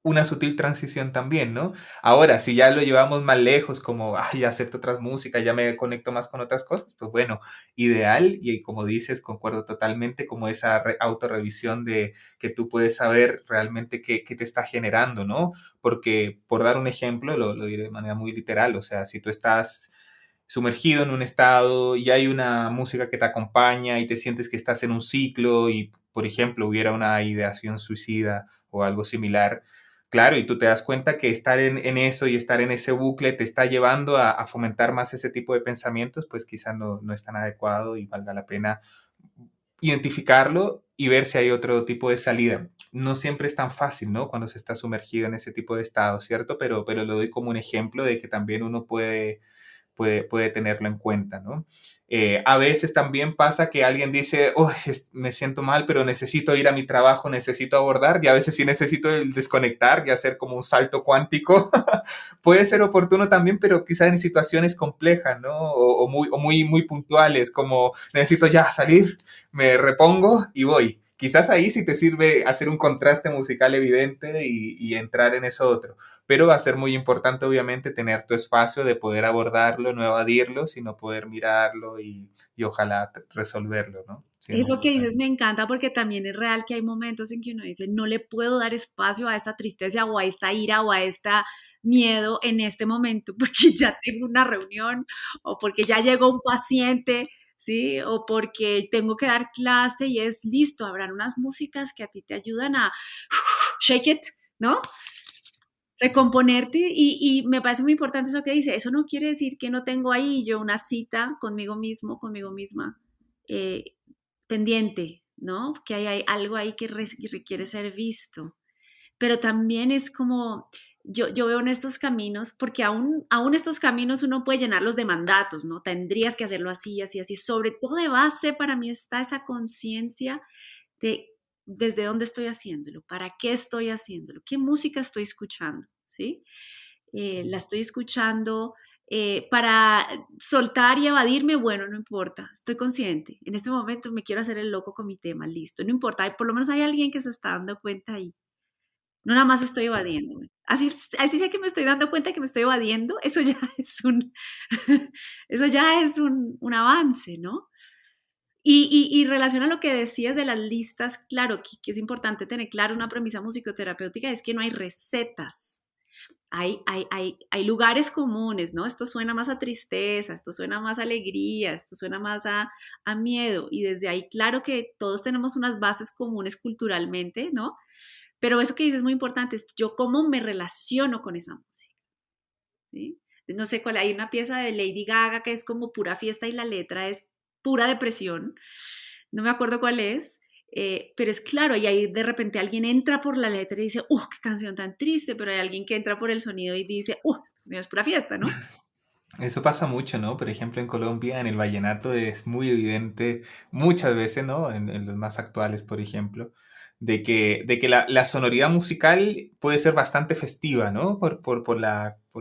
una sutil transición también, ¿no? Ahora, si ya lo llevamos más lejos, como, ya acepto otras músicas, ya me conecto más con otras cosas, pues bueno, ideal y como dices, concuerdo totalmente, como esa autorrevisión de que tú puedes saber realmente qué te está generando, ¿no? Porque, por dar un ejemplo, lo diré de manera muy literal, o sea, si tú estás sumergido en un estado y hay una música que te acompaña y te sientes que estás en un ciclo y, por ejemplo, hubiera una ideación suicida o algo similar, claro, y tú te das cuenta que estar en eso y estar en ese bucle te está llevando a fomentar más ese tipo de pensamientos, pues quizás no es tan adecuado y valga la pena identificarlo y ver si hay otro tipo de salida. No siempre es tan fácil, ¿no? Cuando se está sumergido en ese tipo de estado, ¿cierto? Pero lo doy como un ejemplo de que también uno puede tenerlo en cuenta, ¿no? A veces también pasa que alguien dice, oh, me siento mal, pero necesito ir a mi trabajo, necesito abordar, y a veces sí necesito el desconectar y hacer como un salto cuántico. Puede ser oportuno también, pero quizás en situaciones complejas, ¿no? Muy puntuales, como necesito ya salir, me repongo y voy. Quizás ahí sí te sirve hacer un contraste musical evidente y entrar en eso otro, pero va a ser muy importante obviamente tener tu espacio de poder abordarlo, no evadirlo, sino poder mirarlo y ojalá resolverlo, ¿no? Si es Eso que dices necesario. me encanta porque también es real que hay momentos en que uno dice, no le puedo dar espacio a esta tristeza o a esta ira o a este miedo en este momento porque ya tengo una reunión o porque ya llegó un paciente. ¿sí? O porque tengo que dar clase y es listo, habrán unas músicas que a ti te ayudan a shake it, ¿no? Recomponerte y me parece muy importante eso que dice. Eso no quiere decir que no tengo ahí yo una cita conmigo mismo, conmigo misma, eh, pendiente, ¿no? Que hay algo ahí que requiere ser visto. Pero también es como, yo veo en estos caminos, porque aún estos caminos uno puede llenarlos de mandatos, ¿no? Tendrías que hacerlo así, así, así. Sobre todo de base para mí está esa conciencia de desde dónde estoy haciéndolo, para qué estoy haciéndolo, qué música estoy escuchando, ¿sí? La estoy escuchando para soltar y evadirme, bueno, no importa, estoy consciente. En este momento me quiero hacer el loco con mi tema, listo, no importa, por lo menos hay alguien que se está dando cuenta ahí. No nada más estoy evadiéndome. Así sé que me estoy dando cuenta que me estoy evadiendo, eso ya es eso ya es un avance, ¿no? Y relaciona a lo que decías de las listas, claro, que es importante tener claro una premisa musicoterapéutica, es que no hay recetas, hay lugares comunes, ¿no? Esto suena más a tristeza, esto suena más a alegría, esto suena más a miedo, y desde ahí, claro que todos tenemos unas bases comunes culturalmente, ¿no? Pero eso que dices es muy importante, es yo cómo me relaciono con esa música, ¿sí? No sé cuál, hay una pieza de Lady Gaga que es como pura fiesta y la letra es pura depresión, no me acuerdo cuál es, pero es claro, y ahí de repente alguien entra por la letra y dice, qué canción tan triste, pero hay alguien que entra por el sonido y dice, esta canción es pura fiesta, ¿no? Eso pasa mucho, ¿no? Por ejemplo, en Colombia, en el vallenato es muy evidente, muchas veces, ¿no? En los más actuales, por ejemplo, de que la sonoridad musical puede ser bastante festiva, ¿no? Por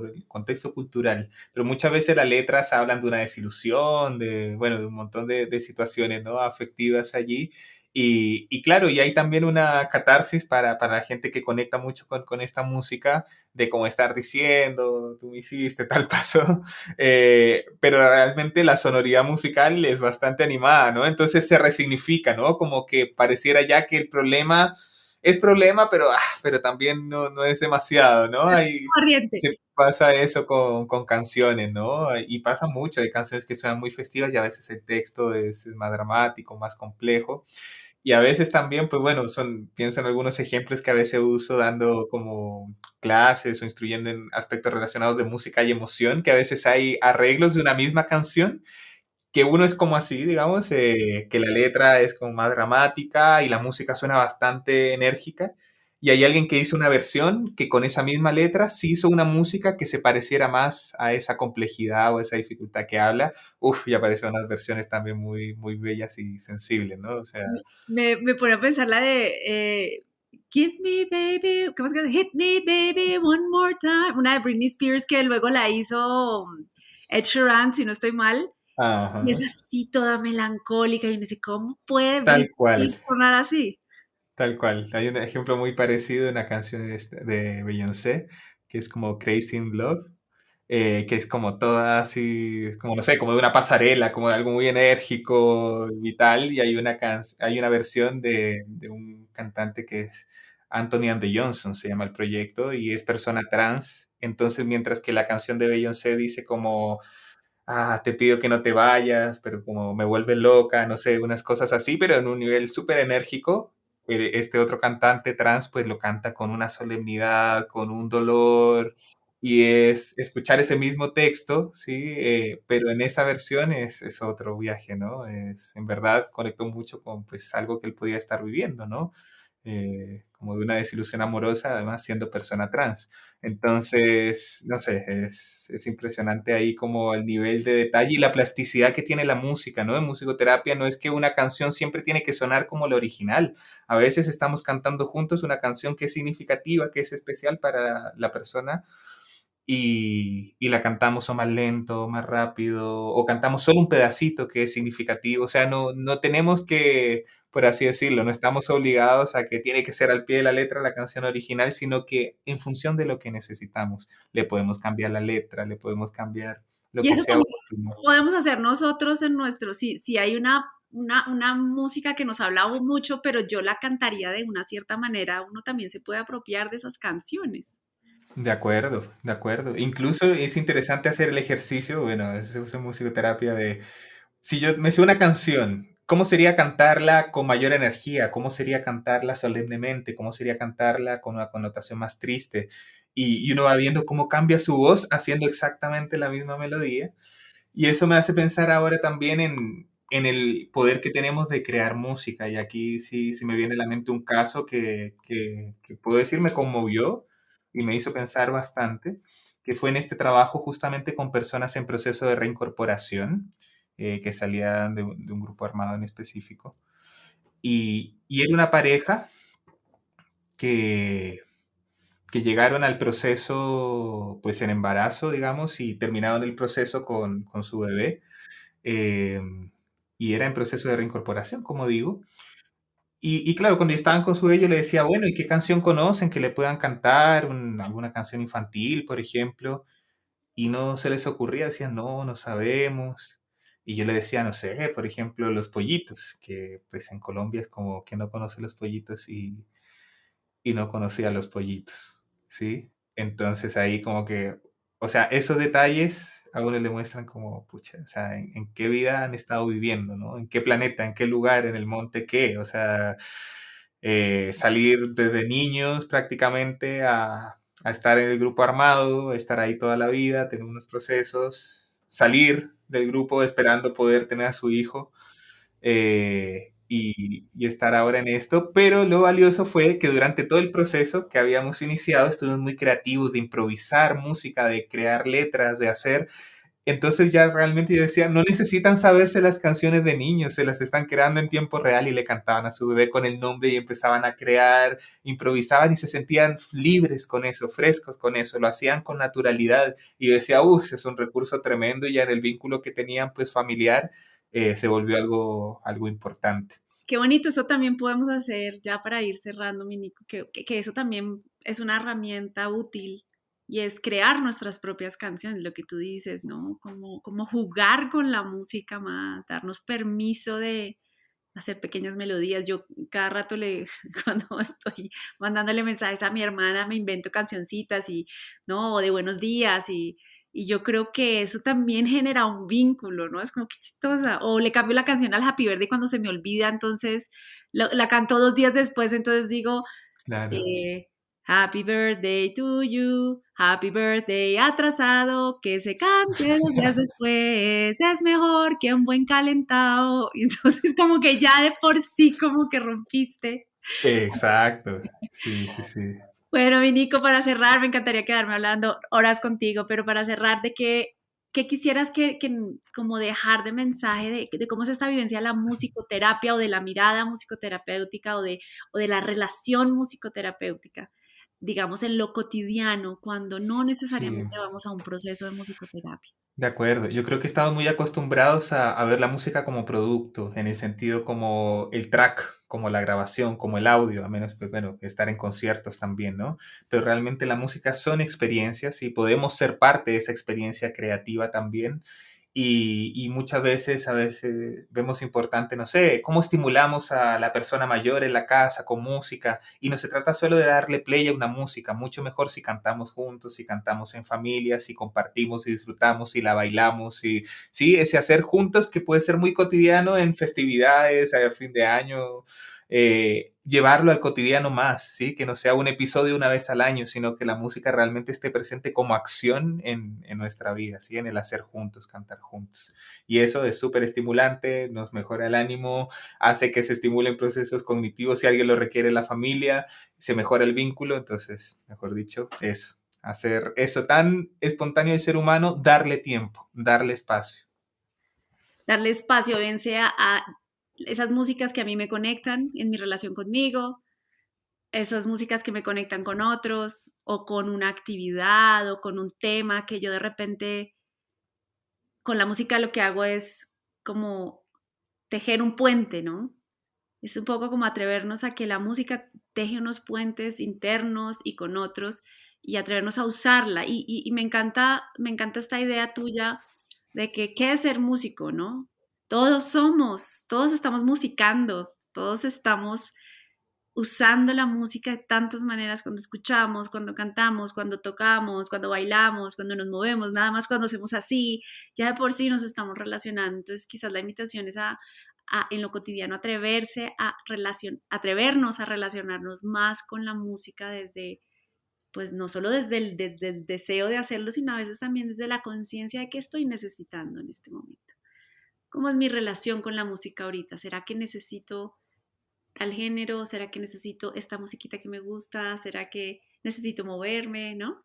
el contexto cultural, pero muchas veces las letras hablan de una desilusión, bueno, de un montón de situaciones, ¿no? Afectivas allí. Y claro, y hay también una catarsis para la gente que conecta mucho con esta música, de cómo estar diciendo, tú me hiciste, tal pasó, pero realmente la sonoridad musical es bastante animada, ¿no? Entonces se resignifica, ¿no? Como que pareciera ya que el problema es problema, pero también no es demasiado, ¿no? Corriente. Se pasa eso con canciones, ¿no? Y pasa mucho, hay canciones que suenan muy festivas y a veces el texto es más dramático, más complejo. Y a veces también, pues bueno, pienso en algunos ejemplos que a veces uso dando como clases o instruyendo en aspectos relacionados de música y emoción, que a veces hay arreglos de una misma canción, que uno es como así, digamos, que la letra es como más dramática y la música suena bastante enérgica. Y hay alguien que hizo una versión que con esa misma letra sí hizo una música que se pareciera más a esa complejidad o esa dificultad que habla. Uf, y aparecen unas versiones también muy, muy bellas y sensibles, ¿no? O sea, Me pone a pensar la de Give me baby, ¿cómo es que Hit me baby one more time? Una de Britney Spears que luego la hizo Ed Sheeran, si no estoy mal. Y es ajá, así toda melancólica y uno dice, ¿cómo puede tal Britney cual. Spears sonar así? Tal cual. Hay un ejemplo muy parecido en una canción de Beyoncé, que es como Crazy in Love, que es como toda así, como no sé, como de una pasarela, como de algo muy enérgico y tal, y hay una versión de un cantante que es Anthony and the Johnson, se llama el proyecto, y es persona trans. Entonces, mientras que la canción de Beyoncé dice como te pido que no te vayas, pero como me vuelve loca, no sé, unas cosas así, pero en un nivel súper enérgico. Este otro cantante trans pues lo canta con una solemnidad, con un dolor, y es escuchar ese mismo texto, ¿sí? Pero en esa versión es otro viaje, ¿no? En verdad conectó mucho con pues algo que él podía estar viviendo, ¿no? Como de una desilusión amorosa, además siendo persona trans. Entonces, no sé, es impresionante ahí como el nivel de detalle y la plasticidad que tiene la música, ¿no? En musicoterapia no es que una canción siempre tiene que sonar como la original. A veces estamos cantando juntos una canción que es significativa, que es especial para la persona, y la cantamos o más lento, o más rápido, o cantamos solo un pedacito que es significativo. O sea, no tenemos que, por así decirlo, no estamos obligados a que tiene que ser al pie de la letra la canción original, sino que en función de lo que necesitamos, le podemos cambiar la letra, le podemos cambiar lo Y que eso sea también óptimo. podemos hacer nosotros en nuestro, si hay una música que nos habla mucho, pero yo la cantaría de una cierta manera, uno también se puede apropiar de esas canciones. De acuerdo, de acuerdo. Incluso es interesante hacer el ejercicio, bueno, a veces se usa en musicoterapia Si yo me sé una canción, ¿cómo sería cantarla con mayor energía? ¿Cómo sería cantarla solemnemente? ¿Cómo sería cantarla con una connotación más triste? Y uno va viendo cómo cambia su voz haciendo exactamente la misma melodía. Y eso me hace pensar ahora también en el poder que tenemos de crear música. Y aquí sí, sí me viene a la mente un caso que puedo decir me conmovió y me hizo pensar bastante, que fue en este trabajo justamente con personas en proceso de reincorporación, que salían de un grupo armado en específico. Y era una pareja que, que llegaron al proceso, pues en embarazo, digamos, y terminaron el proceso con su bebé. eh, y era en proceso de reincorporación, como digo. Y claro, cuando estaban con su bebé, yo le decía, bueno, ¿y qué canción conocen que le puedan cantar? Alguna canción infantil, por ejemplo. Y no se les ocurría, decían, no, no sabemos. Y yo le decía, no sé, por ejemplo, Los Pollitos, que pues en Colombia es como que no conoce los pollitos y no conocía a los pollitos, ¿sí? Entonces ahí como que, o sea, esos detalles a uno le muestran como, pucha, o sea, en qué vida han estado viviendo, ¿no? En qué planeta, en qué lugar, en el monte, qué, o sea, salir desde niños prácticamente a estar en el grupo armado, estar ahí toda la vida, tener unos procesos, salir del grupo esperando poder tener a su hijo, y estar ahora en esto, pero lo valioso fue que durante todo el proceso que habíamos iniciado estuvimos muy creativos de improvisar música, de crear letras, de hacer. Entonces ya realmente yo decía, no necesitan saberse las canciones de niños, se las están creando en tiempo real y le cantaban a su bebé con el nombre y empezaban a crear, improvisaban y se sentían libres con eso, frescos con eso, lo hacían con naturalidad y yo decía, uff, es un recurso tremendo y ya en el vínculo que tenían pues familiar se volvió algo importante. Qué bonito, eso también podemos hacer ya para ir cerrando, mi Nico, que eso también es una herramienta útil y es crear nuestras propias canciones, lo que tú dices, ¿no? Como jugar con la música más, darnos permiso de hacer pequeñas melodías. Yo cada rato cuando estoy mandándole mensajes a mi hermana, me invento cancioncitas y, no, de buenos días y yo creo que eso también genera un vínculo, ¿no? Es como que chistosa. O le cambio la canción al Happy Birthday cuando se me olvida, entonces la canto 2 días después, entonces digo, Claro. eh, Happy birthday to you, happy birthday atrasado, que se cante 2 días después, es mejor que un buen calentado. Y entonces como que ya de por sí como que rompiste. Exacto, sí, sí, sí. Bueno, mi Nico, para cerrar, me encantaría quedarme hablando horas contigo, pero para cerrar, ¿qué quisieras como dejar de mensaje de cómo es esta vivencia de la musicoterapia o de la mirada musicoterapéutica o de la relación musicoterapéutica, digamos, en lo cotidiano, cuando no Sí. necesariamente vamos a un proceso de musicoterapia? De acuerdo. Yo creo que estamos muy acostumbrados a ver la música como producto, en el sentido como el track, como la grabación, como el audio, a menos, pues bueno, estar en conciertos también, ¿no? Pero realmente la música son experiencias y podemos ser parte de esa experiencia creativa también. Y muchas veces, a veces vemos importante, no sé, cómo estimulamos a la persona mayor en la casa con música. Y no se trata solo de darle play a una música, mucho mejor si cantamos juntos, si cantamos en familia, si compartimos y disfrutamos, si la bailamos, y sí, ese hacer juntos que puede ser muy cotidiano en festividades, a fin de año, llevarlo al cotidiano más, ¿sí? Que no sea un episodio una vez al año, sino que la música realmente esté presente como acción en nuestra vida, ¿sí? En el hacer juntos, cantar juntos. Y eso es súper estimulante, nos mejora el ánimo, hace que se estimulen procesos cognitivos si alguien lo requiere en la familia, se mejora el vínculo, entonces, mejor dicho, eso. Hacer eso tan espontáneo del ser humano, darle tiempo, darle espacio. Darle espacio, bien sea a esas músicas que a mí me conectan en mi relación conmigo, esas músicas que me conectan con otros o con una actividad o con un tema que yo de repente con la música lo que hago es como tejer un puente, ¿no? Es un poco como atrevernos a que la música teje unos puentes internos y con otros y atrevernos a usarla. Y me encanta esta idea tuya de que qué es ser músico, ¿no? Todos estamos musicando, todos estamos usando la música de tantas maneras cuando escuchamos, cuando cantamos, cuando tocamos, cuando bailamos, cuando nos movemos, nada más cuando hacemos así, ya de por sí nos estamos relacionando. Entonces quizás la invitación es en lo cotidiano atrevernos a relacionarnos más con la música desde, pues no solo desde el deseo de hacerlo, sino a veces también desde la conciencia de qué estoy necesitando en este momento. ¿Cómo es mi relación con la música ahorita? ¿Será que necesito tal género? ¿Será que necesito esta musiquita que me gusta? ¿Será que necesito moverme? ¿No?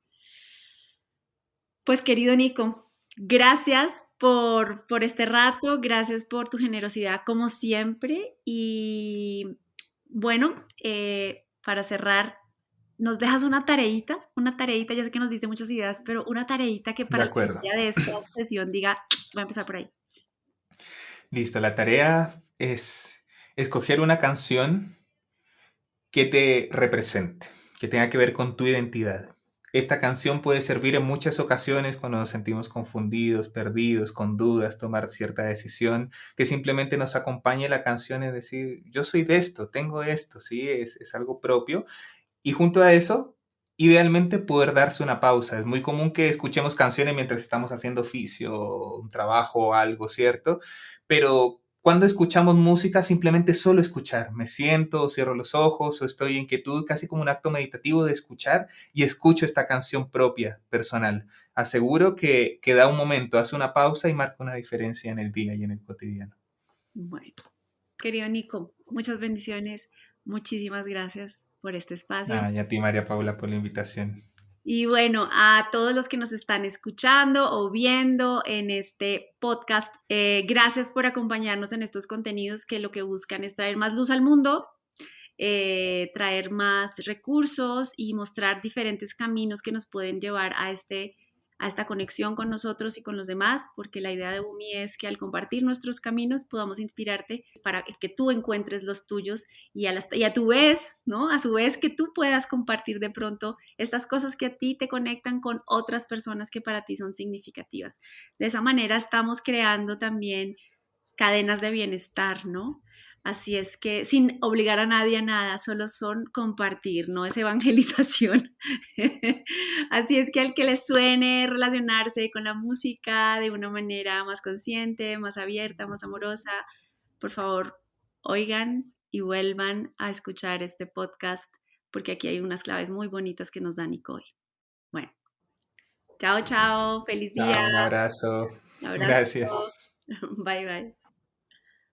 Pues querido Nico, gracias por este rato, gracias por tu generosidad como siempre y bueno, para cerrar, nos dejas una tareita, ya sé que nos diste muchas ideas, pero una tareita que De para la acuerdo. día de esta sesión diga, voy a empezar por ahí. Listo, la tarea es escoger una canción que te represente, que tenga que ver con tu identidad. Esta canción puede servir en muchas ocasiones cuando nos sentimos confundidos, perdidos, con dudas, tomar cierta decisión, que simplemente nos acompañe la canción y decir, yo soy de esto, tengo esto, ¿sí? Es algo propio. Y junto a eso, idealmente poder darse una pausa. Es muy común que escuchemos canciones mientras estamos haciendo oficio, un trabajo o algo, ¿cierto? Pero cuando escuchamos música, simplemente solo escuchar. Me siento, cierro los ojos o estoy en quietud, casi como un acto meditativo de escuchar y escucho esta canción propia, personal. Aseguro que da un momento, hace una pausa y marca una diferencia en el día y en el cotidiano. Bueno, querido Nico, muchas bendiciones, muchísimas gracias por este espacio. Ah, y a ti, María Paula, por la invitación. Y bueno, a todos los que nos están escuchando o viendo en este podcast, gracias por acompañarnos en estos contenidos que lo que buscan es traer más luz al mundo, traer más recursos y mostrar diferentes caminos que nos pueden llevar a esta conexión con nosotros y con los demás, porque la idea de Bumi es que al compartir nuestros caminos podamos inspirarte para que tú encuentres los tuyos y a tu vez, ¿no? A su vez que tú puedas compartir de pronto estas cosas que a ti te conectan con otras personas que para ti son significativas. De esa manera estamos creando también cadenas de bienestar, ¿no? Así es que sin obligar a nadie a nada, solo son compartir, no es evangelización. Así es que al que le suene relacionarse con la música de una manera más consciente, más abierta, más amorosa, por favor, oigan y vuelvan a escuchar este podcast porque aquí hay unas claves muy bonitas que nos da Nico hoy. Bueno, chao, chao, feliz día, Chao, un abrazo. un abrazo, Gracias. bye, bye.